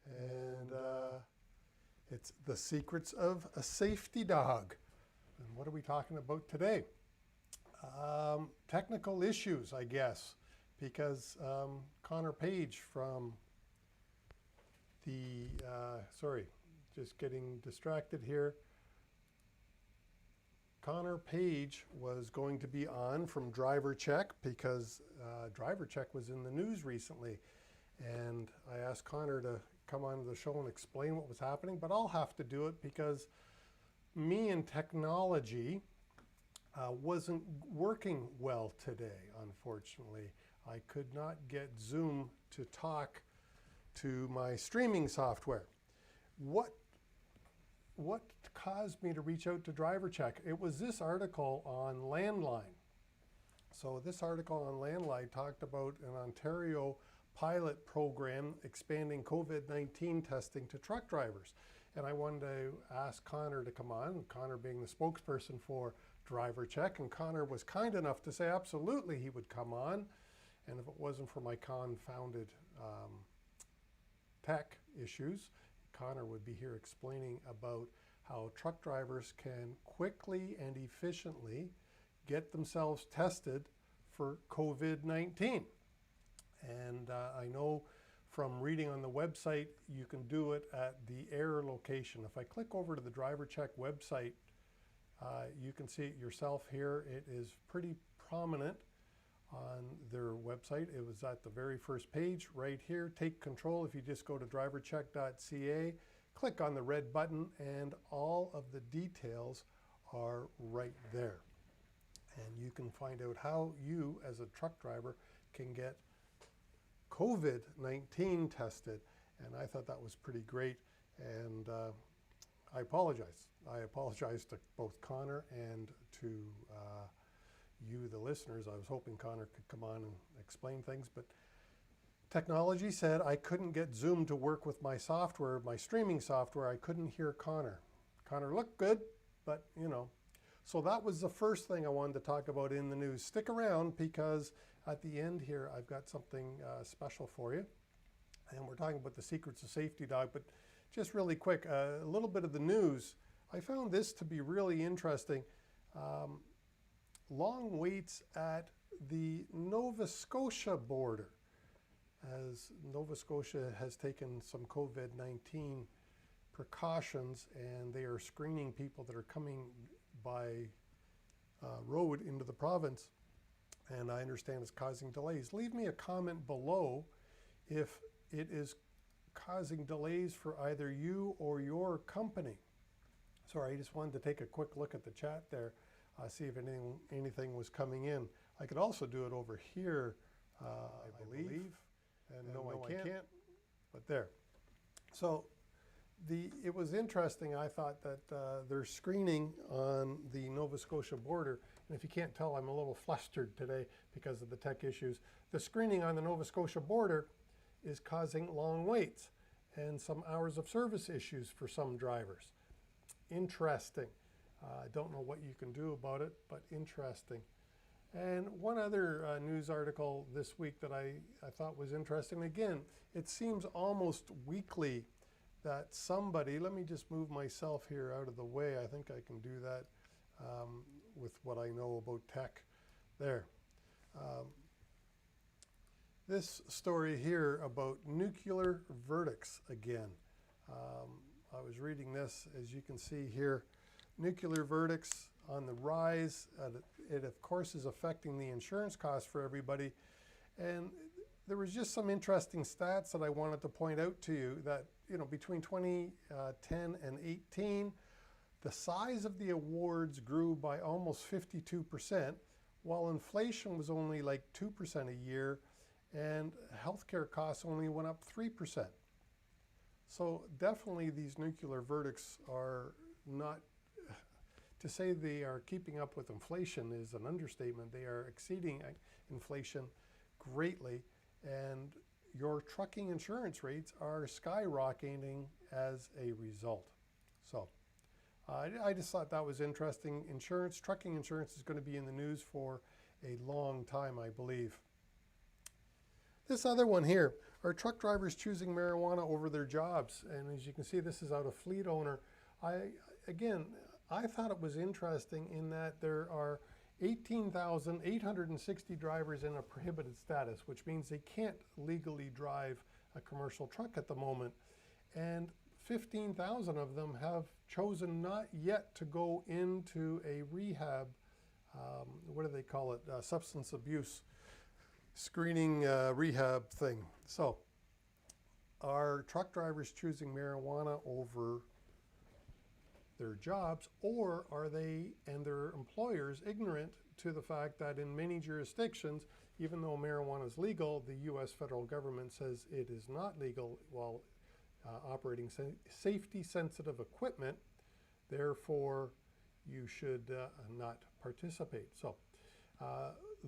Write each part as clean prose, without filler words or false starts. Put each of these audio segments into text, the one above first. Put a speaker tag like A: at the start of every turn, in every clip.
A: and it's the secrets of a safety dog. And what are we talking about today? Technical issues, I guess, because Connor Page from the, just getting distracted here. Connor Page was going to be on from Driver Check because Driver Check was in the news recently. And I asked Connor to come on the show and explain what was happening, but I'll have to do it because me and technology wasn't working well today, unfortunately. I could not get Zoom to talk to my streaming software. What caused me to reach out to Driver Check? It was this article on Landline. So this article on Landline talked about an Ontario pilot program expanding COVID-19 testing to truck drivers. And I wanted to ask Connor to come on, Connor being the spokesperson for Driver Check. And Connor was kind enough to say absolutely he would come on. And if it wasn't for my confounded tech issues, Connor would be here explaining about how truck drivers can quickly and efficiently get themselves tested for COVID-19. And I know from reading on the website, you can do it at the error location. If I click over to the Driver Check website, you can see it yourself here. It is pretty prominent on their website. It was at the very first page right here. Take control. If you just go to drivercheck.ca, click on the red button, and all of the details are right there. And you can find out how you, as a truck driver, can get COVID-19 tested. And I thought that was pretty great. And I apologize. I apologize to both Connor and to you, the listeners. I was hoping Connor could come on and explain things, but technology said I couldn't get Zoom to work with my software, my streaming software. I couldn't hear Connor. Connor looked good, but you know. So that was the first thing I wanted to talk about in the news. Stick around because at the end here, I've got something special for you. And we're talking about the secrets of Safety Dog, but just really quick, a little bit of the news. I found this to be really interesting. Long waits at the Nova Scotia border, as Nova Scotia has taken some COVID-19 precautions and they are screening people that are coming by road into the province, and I understand it's causing delays. Leave me a comment below if it is causing delays for either you or your company. Sorry, I just wanted to take a quick look at the chat there, see if anything was coming in. I could also do it over here, I believe. And no, I can't, but there. So it was interesting. I thought that they're screening on the Nova Scotia border. And if you can't tell, I'm a little flustered today because of the tech issues. The screening on the Nova Scotia border is causing long waits and some hours of service issues for some drivers. Interesting. I don't know what you can do about it, but interesting. And one other news article this week that I thought was interesting. Again, it seems almost weekly that somebody, let me just move myself here out of the way. I think I can do that with what I know about tech there. This story here about nuclear verdicts again. I was reading this, as you can see here, nuclear verdicts on the rise. It of course is affecting the insurance costs for everybody. And there was just some interesting stats that I wanted to point out to you that, you know, between 2010 and 18, the size of the awards grew by almost 52%, while inflation was only like 2% a year, and healthcare costs only went up 3%. So definitely these nuclear verdicts are not, to say they are keeping up with inflation is an understatement. They are exceeding inflation greatly, and your trucking insurance rates are skyrocketing as a result. So I just thought that was interesting. Trucking insurance is going to be in the news for a long time, I believe. This other one here, are truck drivers choosing marijuana over their jobs? And as you can see, this is out of Fleet Owner. Again, I thought it was interesting in that there are 18,860 drivers in a prohibited status, which means they can't legally drive a commercial truck at the moment. And 15,000 of them have chosen not yet to go into a rehab, what do they call it, substance abuse screening rehab thing. So are truck drivers choosing marijuana over their jobs, or are they and their employers ignorant to the fact that in many jurisdictions, even though marijuana is legal, the US federal government says it is not legal while operating safety sensitive equipment, therefore you should not participate. So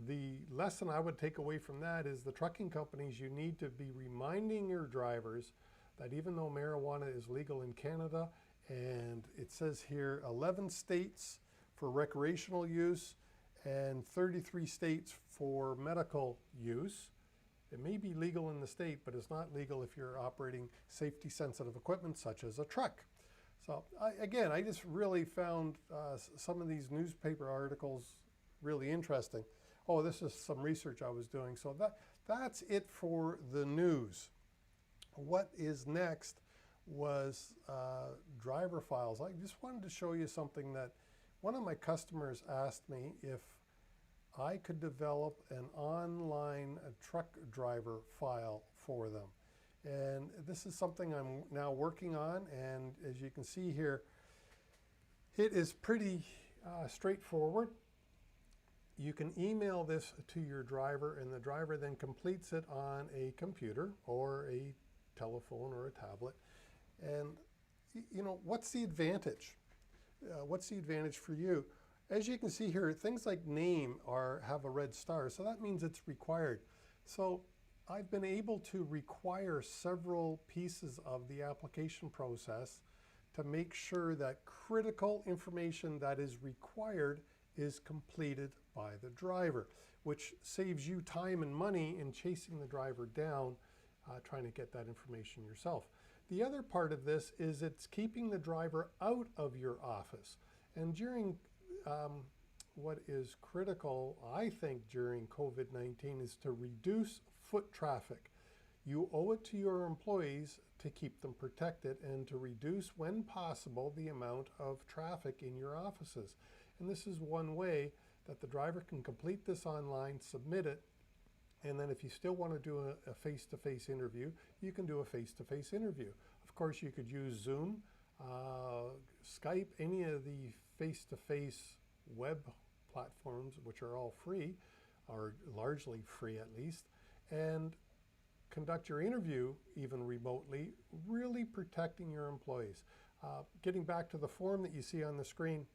A: the lesson I would take away from that is the trucking companies, you need to be reminding your drivers that even though marijuana is legal in Canada, and it says here 11 states for recreational use and 33 states for medical use. It may be legal in the state, but it's not legal if you're operating safety sensitive equipment such as a truck. So I just really found some of these newspaper articles really interesting. Oh, this is some research I was doing. So that's it for the news. What is next was driver files. I just wanted to show you something that one of my customers asked me if I could develop an online truck driver file for them. And this is something I'm now working on, and as you can see here, it is pretty straightforward. You can email this to your driver, and the driver then completes it on a computer or a telephone or a tablet. And you know, what's the advantage? What's the advantage for you? As you can see here, things like name have a red star, so that means it's required. So I've been able to require several pieces of the application process to make sure that critical information that is required is completed by the driver, which saves you time and money in chasing the driver down, trying to get that information yourself. The other part of this is it's keeping the driver out of your office. And during what is critical, I think, during COVID-19 is to reduce foot traffic. You owe it to your employees to keep them protected and to reduce, when possible, the amount of traffic in your offices. And this is one way that the driver can complete this online, submit it, and then if you still want to do a face-to-face interview, you can do a face-to-face interview. Of course, you could use Zoom, Skype, any of the face-to-face web platforms, which are all free, or largely free at least, and conduct your interview even remotely, really protecting your employees. Getting back to the form that you see on the screen,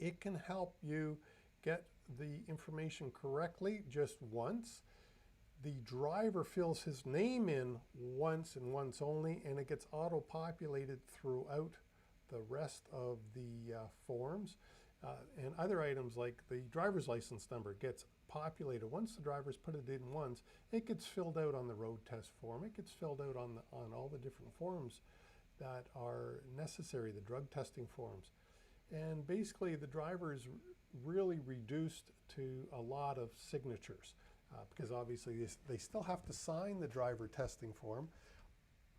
A: it can help you get the information correctly just once. The driver fills his name in once and once only, and it gets auto-populated throughout the rest of the forms. And other items like the driver's license number gets populated. Once the driver's put it in once, it gets filled out on the road test form. It gets filled out on all the different forms that are necessary, the drug testing forms. And basically the driver is really reduced to a lot of signatures because obviously they still have to sign the driver testing form.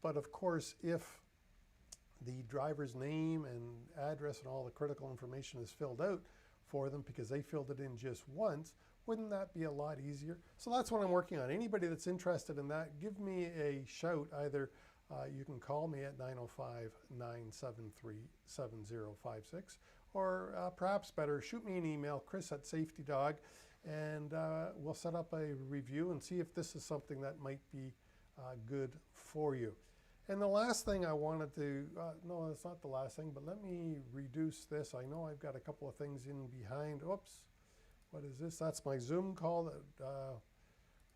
A: But of course, if the driver's name and address and all the critical information is filled out for them because they filled it in just once, wouldn't that be a lot easier? So that's what I'm working on. Anybody that's interested in that, give me a shout. Either you can call me at 905-973-7056, or perhaps better, shoot me an email, Chris@SafetyDawg, and we'll set up a review and see if this is something that might be good for you. And the last thing I wanted to, no, it's not the last thing, but let me reduce this. I know I've got a couple of things in behind. Oops, what is this? That's my Zoom call that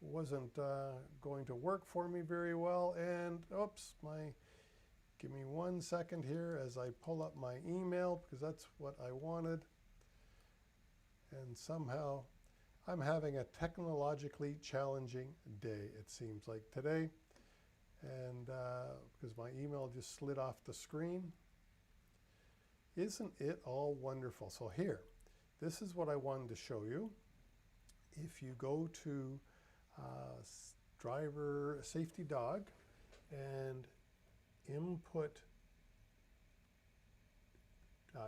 A: wasn't going to work for me very well. And oops, give me 1 second here as I pull up my email because that's what I wanted. And somehow I'm having a technologically challenging day, it seems like today. And because my email just slid off the screen. Isn't it all wonderful? So here, this is what I wanted to show you. If you go to driver safety Dawg and input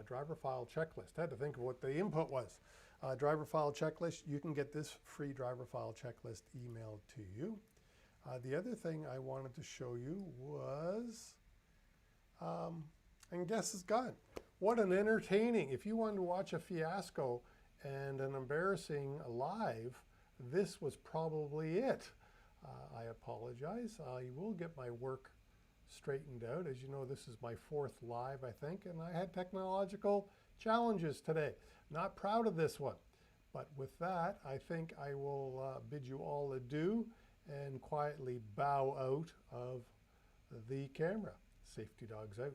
A: driver file checklist. I had to think of what the input was. Driver file checklist, you can get this free driver file checklist emailed to you. The other thing I wanted to show you was, and guess it's gone. What an entertaining, if you wanted to watch a fiasco and an embarrassing live, this was probably it. I apologize. I will get my work straightened out. As you know, this is my 4th live, I think, and I had technological challenges today. Not proud of this one. But with that, I think I will bid you all adieu and quietly bow out of the camera. Safety Dawg's out.